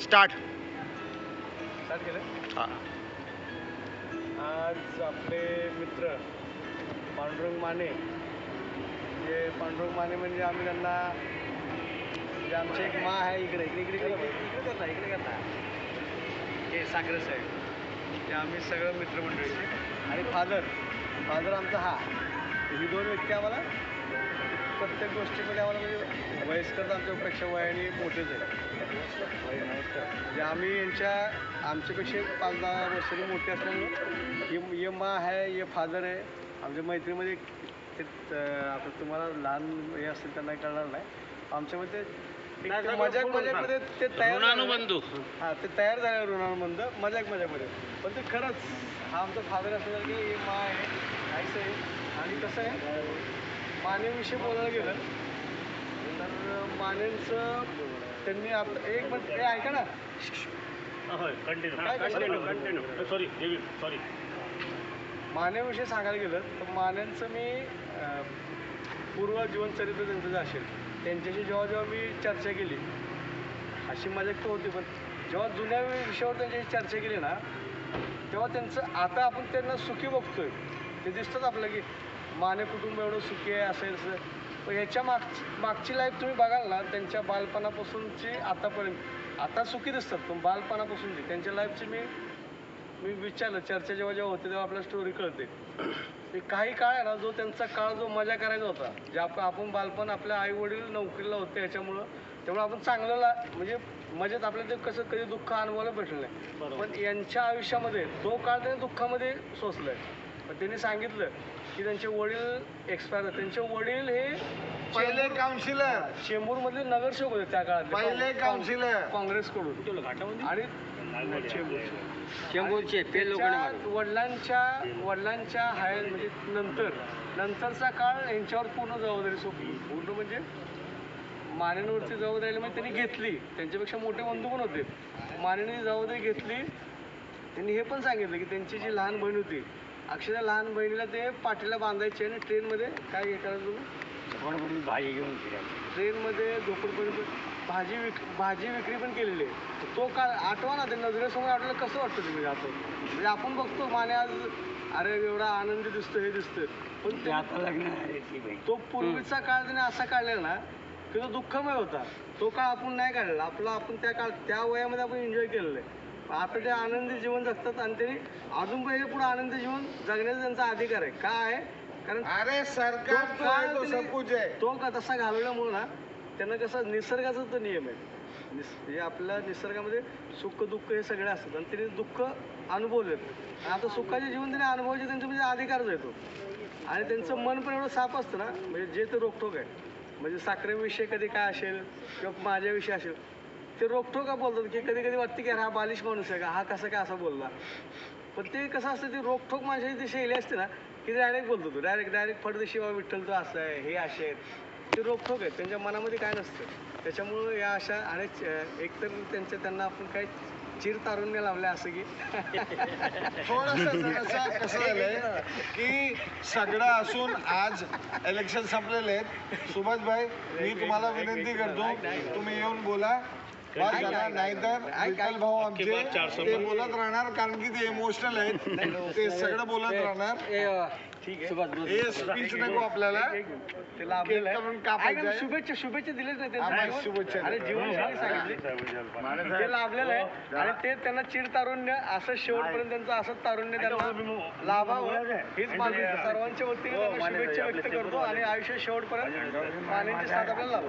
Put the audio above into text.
Start केलं. हां. आज आपले मित्र पांडुरंग माने, पांडुरंग माने म्हणजे आम्ही त्यांना, म्हणजे आमची एक मा आहे इकडे करता हे साखरे साहेब, ते आम्ही सगळं मित्रमंडळीचे, आणि फादर आमचा हा. ही दोन व्यक्ती आम्हाला प्रत्येक गोष्टीमध्ये आम्हाला म्हणजे वयस्कर आमच्यापेक्षा वयाने मोठेच आहे. म्हणजे आम्ही आमच्यापेक्षा 5-10 वर्षांनी मोठे असल्यामुळे ये मा आहे, ये फादर आहे. आमच्या मैत्रीमध्ये ते आता तुम्हाला लहान हे असतील त्यांना कळणार नाही. आमच्यामध्ये मजाकमध्ये ते तयार हां, ते तयार झाले ऋणानुबंध मजाकमध्ये. पण ते खरंच हा आमचा फादर असं की हे मा आहे, आईचं आहे. आणि कसं आहे, मानेविषयी बोलायला गेलं तर मानेंचं त्यांनी आता एक मिनिट हे ऐका ना. सॉरी मानेविषयी सांगायला गेलं तर मानेंचं मी पूर्व जीवनचरित्र त्यांचं जे असेल त्यांच्याशी जेव्हा मी चर्चा केली, अशी मजाक तर होती, पण जेव्हा जुन्या विषयावर त्यांच्याशी चर्चा केली ना, तेव्हा त्यांचं आता आपण त्यांना सुखी बघतोय. ते दिसतंच आपलं की माने कुटुंब एवढं सुखी आहे असं. पण ह्याच्या मागची लाईफ तुम्ही बघाल ना, त्यांच्या बालपणापासूनची आतापर्यंत आता सुखी दिसतात, पण बालपणापासूनची त्यांच्या लाईफची मी विचारलं, चर्चा जेव्हा होते तेव्हा आपल्याला स्टोरी कळते. ते काही काळ आहे ना, जो त्यांचा काळ जो मजा करायचा होता, जे आपण बालपण आपल्या आई वडील नोकरीला होते त्यामुळे आपण चांगलं म्हणजे मजेत आपल्याला ते कसं कधी दुःख अनुभवायला भेटलं नाही. पण यांच्या आयुष्यामध्ये तो काळ त्यांनी दुःखामध्ये सोसलाय. पण त्यांनी सांगितलं की त्यांचे वडील एक्सपायर झाले. त्यांचे वडील हे पहिले काउन्सिलर, चेंबूरमधले नगरसेवक होते त्या काळात, पहिले काउन्सिलर काँग्रेसकडून. आणि चेंबूरचे वडिलांच्या म्हणजे नंतरचा काळ यांच्यावर पूर्ण जबाबदारी सोपली. पूर्ण म्हणजे मानेंवरची जबाबदारी म्हणजे त्यांनी घेतली. त्यांच्यापेक्षा मोठे बंधू पण होते. मानेने जबाबदारी घेतली. त्यांनी हे पण सांगितलं की त्यांची जी लहान बहीण होती, अक्षरशः लहान बहिणीला ते पाठीला बांधायचे आणि ट्रेनमध्ये काय हे करायचं तुम्ही, भाजी घेऊन ट्रेनमध्ये झोपडपट्टी भाजी विक्री पण केलेली आहे. तो काळ आठवा ना, ते नजरेसमोर आठवलं कसं वाटतं तुम्ही आता. म्हणजे आपण बघतो माने आज अरे एवढा आनंदी दिसतो, हे दिसतं, पण तो पूर्वीचा काळ त्याने असा काढलेला ना की तो दुःखमय होता. तो काळ आपण नाही काढलेला. आपण त्या वयामध्ये आपण एन्जॉय केलेलं आहे. आता ते आनंदी जीवन जगतात आणि त्यांनी अजून पहिले पुढे आनंदी जीवन जगण्याचा त्यांचा अधिकार आहे. काय आहे, कारण अरे सरकार तो का तसा घालवल्यामुळे ना, त्यांना कसं निसर्गाचा तो नियम आहे. म्हणजे आपल्या निसर्गामध्ये सुख दुःख हे सगळे असतात आणि त्यांनी दुःख अनुभवलेत. आणि आता सुखाचे जीवन त्यांनी अनुभवायचे त्यांचा म्हणजे अधिकारच येतो. आणि त्यांचं मन पण एवढं साफ असतं ना, म्हणजे जे ते रोखोक आहे. म्हणजे साखरेविषयी कधी काय असेल किंवा माझ्याविषयी असेल, ते रोखोक का बोलतात की कधी कधी वाटते की हा बालिश माणूस आहे का, हा कसं काय असा बोलला. पण ते कसं असतं, ते रोखोक माणसाची ती शैली असते ना की डायरेक्ट बोलतो. तो डायरेक्ट फडदिशी बाबा विठ्ठल तो असं आहे, हे असे आहेत. ते रोखोक आहेत, त्यांच्या मनामध्ये काय नसतं. त्याच्यामुळं या अशा अनेक एकतर त्यांना आपण काही चिरतारुण्य लावलं असं की थोडंसं कसं झालंय की सगळं असून आज इलेक्शन संपलेले आहेत. सुभाषभाई, मी तुम्हाला विनंती करतो, तुम्ही येऊन बोला. नाहीतर विठ्ठल भाऊ आमचे ते बोलत राहणार, कारण की ते इमोशनल आहेत. ते सगळं बोलत राहणार. ठीक आहे, हे स्पीच नको आपल्याला. ते लाभलेलं आहे. शुभेच्छा दिलेच नाही. शुभेच्छा आणि जीवनशैली सांगितली ते लाभलेलं आहे. आणि ते त्यांना चिरतारुण्य असं शेवटपर्यंत त्यांचं असंच तारुण्य त्यांना लाभावं हीच माझी सर्वांच्या वतीने त्यांना शुभेच्छा व्यक्त करतो. आणि आयुष्य शेवटपर्यंत पाण्याची साथ आपल्याला लाभो.